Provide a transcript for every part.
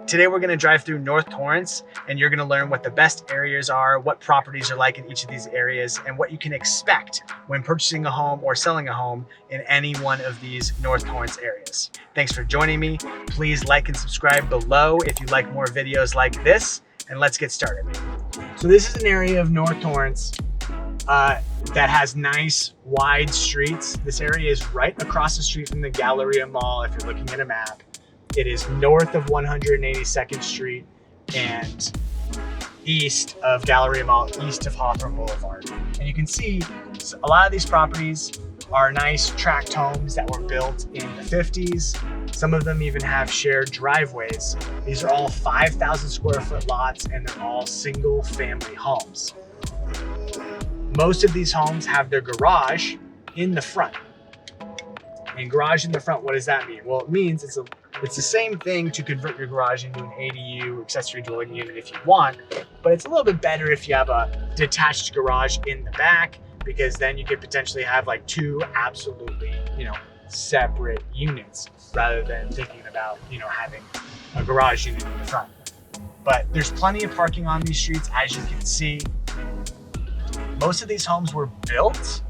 Today we're going to drive through North Torrance and you're going to learn what the best areas are, what properties are like in each of these areas, and what you can expect when purchasing a home or selling a home in any one of these North Torrance areas. Thanks for joining me. Please like and subscribe below if you like more videos like this, and let's get started. So this is an area of North Torrance that has nice wide streets. This area is right across the street from the Galleria Mall if you're looking at a map. It is north of 182nd Street and east of Galleria Mall, east of Hawthorne Boulevard. And you can see a lot of these properties are nice tract homes that were built in the 50s. Some of them even have shared driveways. These are all 5,000 square foot lots and they're all single family homes. Most of these homes have their garage in the front. And garage in the front, what does that mean? Well, it means it's the same thing to convert your garage into an ADU, accessory dwelling unit, if you want, but it's a little bit better if you have a detached garage in the back, because then you could potentially have like two absolutely, separate units rather than thinking about, having a garage unit in the front. But there's plenty of parking on these streets, as you can see. Most of these homes were built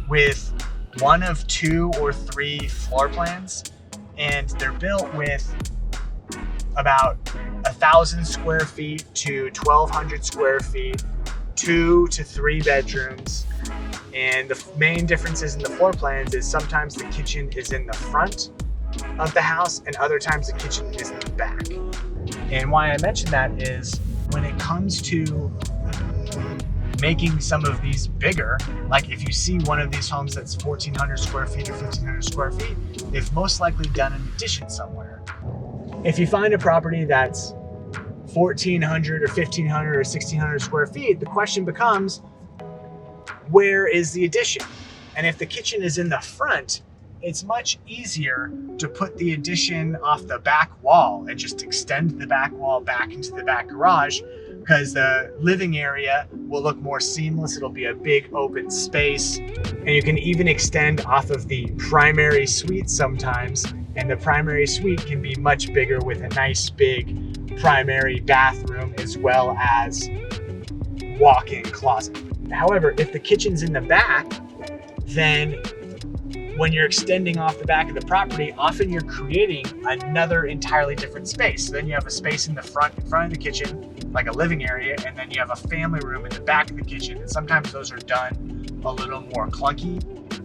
with one of 2 or 3 floor plans, and they're built with about 1,000 square feet to 1,200 square feet, 2 to 3 bedrooms. And the main differences in the floor plans is sometimes the kitchen is in the front of the house and other times the kitchen is in the back. And why I mention that is when it comes to making some of these bigger, like if you see one of these homes that's 1,400 square feet or 1,500 square feet, they've most likely done an addition somewhere. If you find a property that's 1,400 or 1,500 or 1,600 square feet, the question becomes, where is the addition? And if the kitchen is in the front, it's much easier to put the addition off the back wall and just extend the back wall back into the back garage, because the living area will look more seamless. It'll be a big open space, and you can even extend off of the primary suite sometimes, and the primary suite can be much bigger with a nice big primary bathroom as well as walk-in closet. However, if the kitchen's in the back, then when you're extending off the back of the property, often you're creating another entirely different space. So then you have a space in front of the kitchen, like a living area, and then you have a family room in the back of the kitchen. And sometimes those are done a little more clunky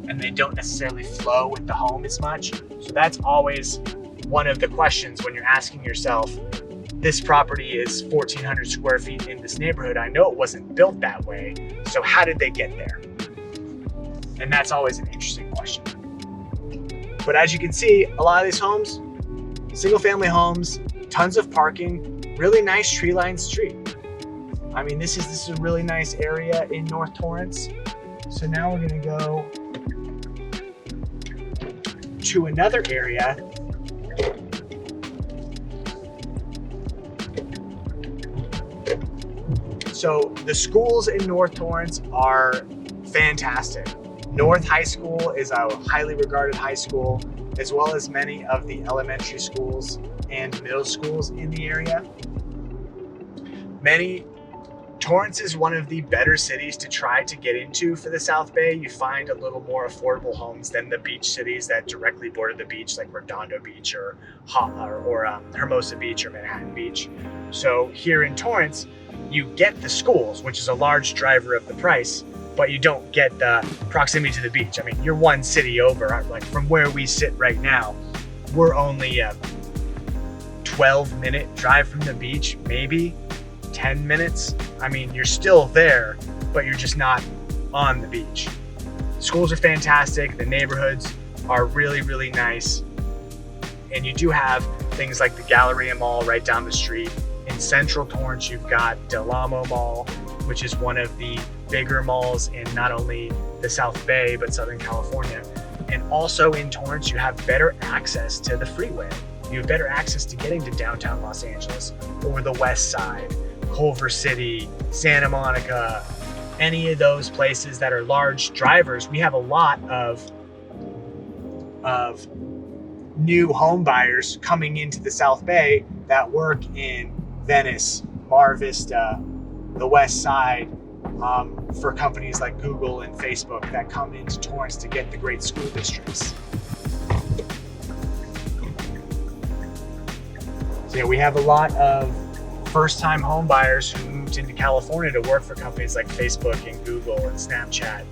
and they don't necessarily flow with the home as much. So that's always one of the questions when you're asking yourself, this property is 1,400 square feet in this neighborhood. I know it wasn't built that way. So how did they get there? And that's always an interesting question. But as you can see, a lot of these homes, single family homes, tons of parking, really nice tree-lined street. I mean, this is a really nice area in North Torrance. So now we're gonna go to another area. So the schools in North Torrance are fantastic. North High School is a highly regarded high school, as well as many of the elementary schools and middle schools in the area. Torrance is one of the better cities to try to get into for the South Bay. You find a little more affordable homes than the beach cities that directly border the beach, like Redondo Beach or Hermosa Beach or Manhattan Beach. So here in Torrance, you get the schools, which is a large driver of the price, but you don't get the proximity to the beach. I mean, you're one city over, like from where we sit right now, we're only a 12-minute drive from the beach, maybe 10 minutes. I mean, you're still there, but you're just not on the beach. Schools are fantastic. The neighborhoods are really, really nice. And you do have things like the Galleria Mall right down the street. In Central Torrance, you've got Del Amo Mall, which is one of the bigger malls in not only the South Bay, but Southern California. And also in Torrance, you have better access to the freeway. You have better access to getting to downtown Los Angeles or the West Side, Culver City, Santa Monica, any of those places that are large drivers. We have a lot of new home buyers coming into the South Bay that work in Venice, Mar Vista, the West Side, for companies like Google and Facebook that come into Torrance to get the great school districts. So yeah, we have a lot of first-time home buyers who moved into California to work for companies like Facebook and Google and Snapchat,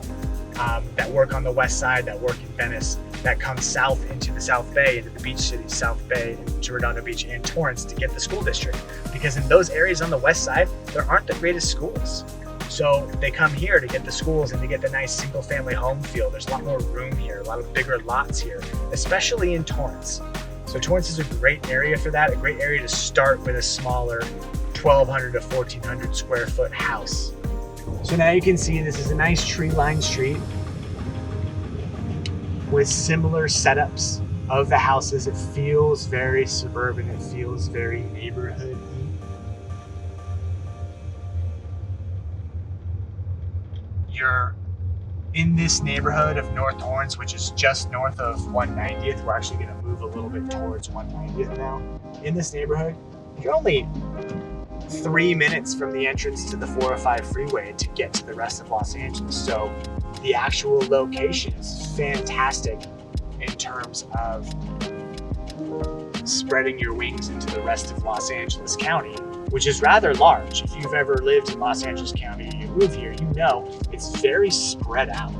that work on the West Side, that work in Venice, that come south into the South Bay, into the beach cities, South Bay, into Redondo Beach and Torrance to get the school district. Because in those areas on the West Side, there aren't the greatest schools. So they come here to get the schools and to get the nice single family home feel. There's a lot more room here, a lot of bigger lots here, especially in Torrance. So Torrance is a great area for that, a great area to start with a smaller 1,200 to 1,400 square foot house. So now you can see this is a nice tree-lined street with similar setups of the houses. It feels very suburban, it feels very neighborhood. You're in this neighborhood of North Torrance, which is just north of 190th. We're actually going to move a little bit towards 190th now. In this neighborhood, you're only 3 minutes from the entrance to the 405 freeway to get to the rest of Los Angeles. So the actual location is fantastic in terms of spreading your wings into the rest of Los Angeles County, which is rather large. If you've ever lived in Los Angeles County or you move here, you know it's very spread out.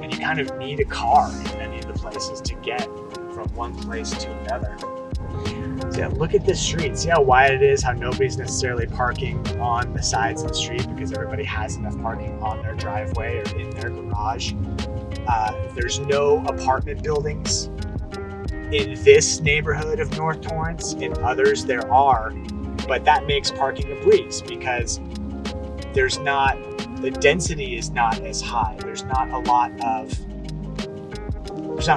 And you kind of need a car in many of the places to get from one place to another. So yeah, look at this street. See how wide it is, how nobody's necessarily parking on the sides of the street because everybody has enough parking on their driveway or in their garage. There's no apartment buildings in this neighborhood of North Torrance. In others there are, but that makes parking a breeze because the density is not as high. There's not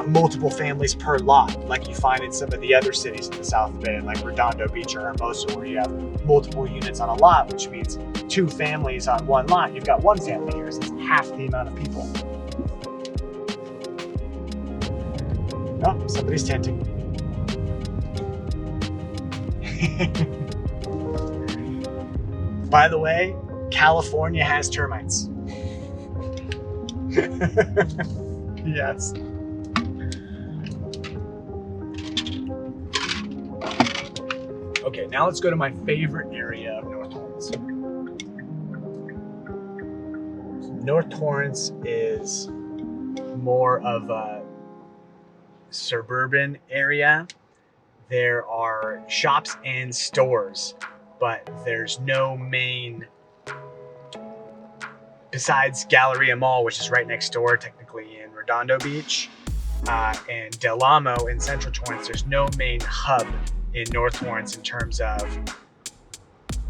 multiple families per lot like you find in some of the other cities in the South Bay, like Redondo Beach or Hermosa, where you have multiple units on a lot, which means 2 families on one lot. You've got 1 family here, so it's half the amount of people. Oh, somebody's tenting. By the way, California has termites. Yes. Okay, now let's go to my favorite area of North Torrance. North Torrance is more of a suburban area. There are shops and stores, but there's no main, besides Galleria Mall, which is right next door technically in Redondo Beach, and Del Amo in Central Torrance. There's no main hub in North Torrance in terms of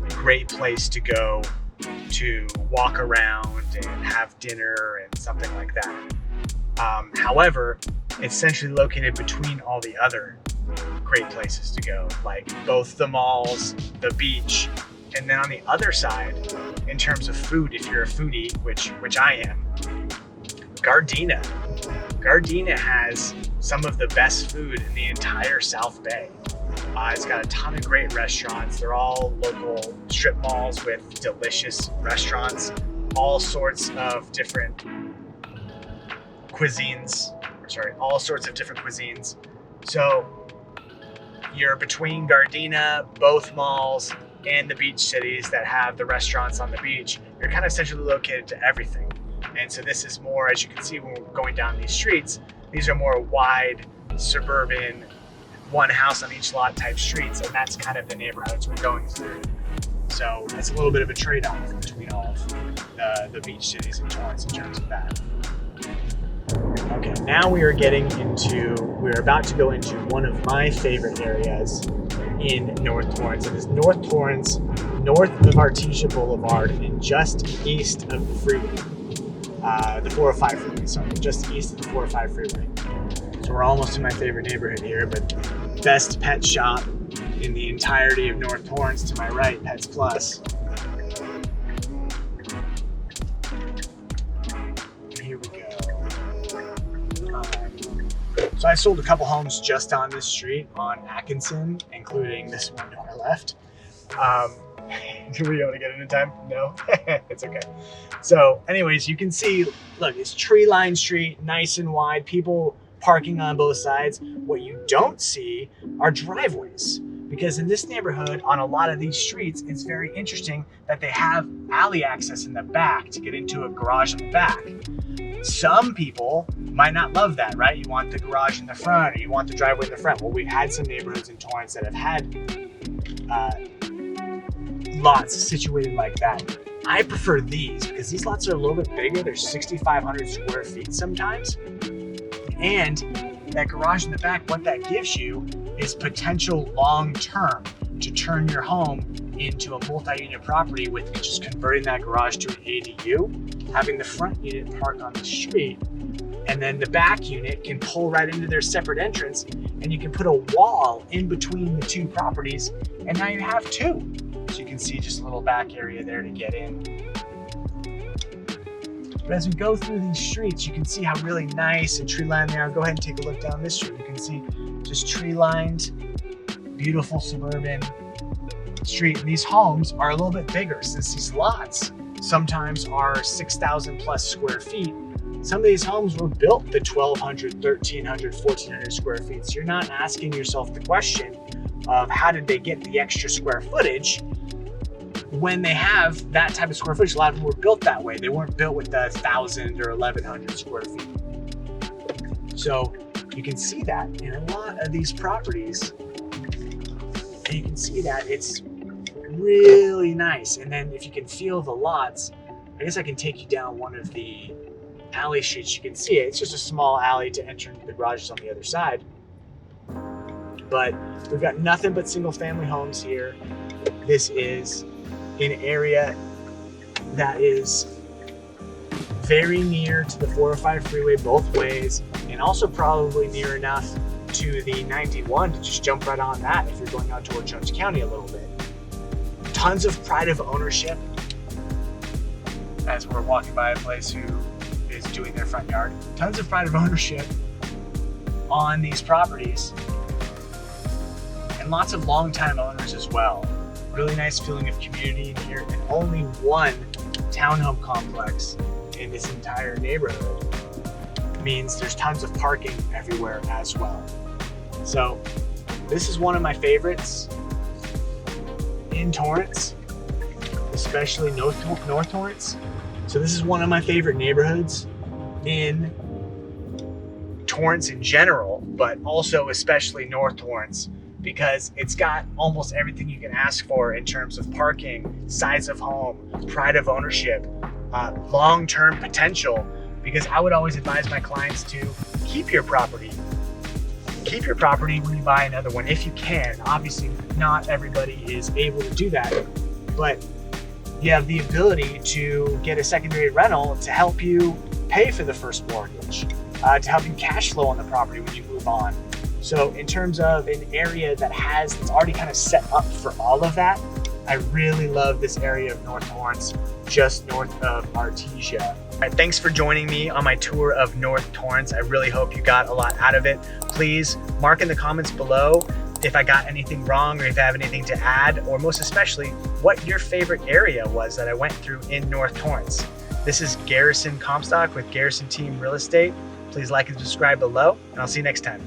a great place to go to walk around and have dinner and something like that. However, it's centrally located between all the other great places to go, like both the malls, the beach, and then on the other side, in terms of food, if you're a foodie, which I am, Gardena. Gardena has some of the best food in the entire South Bay. It's got a ton of great restaurants. They're all local strip malls with delicious restaurants, all sorts of different cuisines. So you're between Gardena, both malls, and the beach cities that have the restaurants on the beach. You're kind of centrally located to everything. And so this is more, as you can see when we're going down these streets, these are more wide, suburban, 1 house on each lot type streets, and that's kind of the neighborhoods we're going through. So it's a little bit of a trade-off between all of the beach cities in Torrance in terms of that. Okay, now we're about to go into one of my favorite areas in North Torrance. It is North Torrance, north of Artesia Boulevard and just east of the freeway. The 405 freeway, sorry, just east of the 405 freeway. So we're almost in my favorite neighborhood here, but best pet shop in the entirety of North Torrance to my right, Pets Plus. Here we go. So I sold a couple homes just on this street on Atkinson, including this one to our left. Do we able to get it in time? No, it's okay. So anyways, you can see, look, it's tree-lined street, nice and wide, people parking on both sides. What you don't see are driveways, because in this neighborhood, on a lot of these streets, it's very interesting that they have alley access in the back to get into a garage in the back. Some people might not love that, right? You want the garage in the front, or you want the driveway in the front. Well, we've had some neighborhoods in Torrance that have had lots situated like that. I prefer these because these lots are a little bit bigger. They're 6,500 square feet sometimes. And that garage in the back, what that gives you is potential long-term to turn your home into a multi-unit property with just converting that garage to an ADU, having the front unit parked on the street, and then the back unit can pull right into their separate entrance, and you can put a wall in between the two properties, and now you have two. So you can see just a little back area there to get in. But as we go through these streets, you can see how really nice and tree-lined they are. Go ahead and take a look down this street. You can see just tree-lined, beautiful suburban street. And these homes are a little bit bigger, since these lots sometimes are 6,000 plus square feet. Some of these homes were built to 1,200, 1,300, 1,400 square feet. So you're not asking yourself the question of how did they get the extra square footage when they have that type of square footage. A lot of them were built that way. They weren't built with the 1,000 or 1,100 square feet. So you can see that in a lot of these properties. And you can see that it's really nice. And then if you can feel the lots, I guess I can take you down one of the alley streets. You can see it. It's just a small alley to enter into the garages on the other side. But we've got nothing but single family homes here. This is an area that is very near to the 405 freeway both ways, and also probably near enough to the 91 to just jump right on that if you're going out toward Jones County a little bit. Tons of pride of ownership as we're walking by a place who is doing their front yard. Tons of pride of ownership on these properties, and lots of long-time owners as well. Really nice feeling of community in here, and only one townhome complex in this entire neighborhood means there's tons of parking everywhere as well. So this is one of my favorites in Torrance, especially North Torrance. So this is one of my favorite neighborhoods in Torrance in general, but also especially North Torrance, because it's got almost everything you can ask for in terms of parking, size of home, pride of ownership, long-term potential. Because I would always advise my clients to keep your property. Keep your property when you buy another one, if you can. Obviously, not everybody is able to do that, but you have the ability to get a secondary rental to help you pay for the first mortgage, to help you cash flow on the property when you move on. So in terms of an area that's already kind of set up for all of that, I really love this area of North Torrance, just north of Artesia. All right, thanks for joining me on my tour of North Torrance. I really hope you got a lot out of it. Please mark in the comments below if I got anything wrong, or if I have anything to add, or most especially, what your favorite area was that I went through in North Torrance. This is Garrison Comstock with Garrison Team Real Estate. Please like and subscribe below, and I'll see you next time.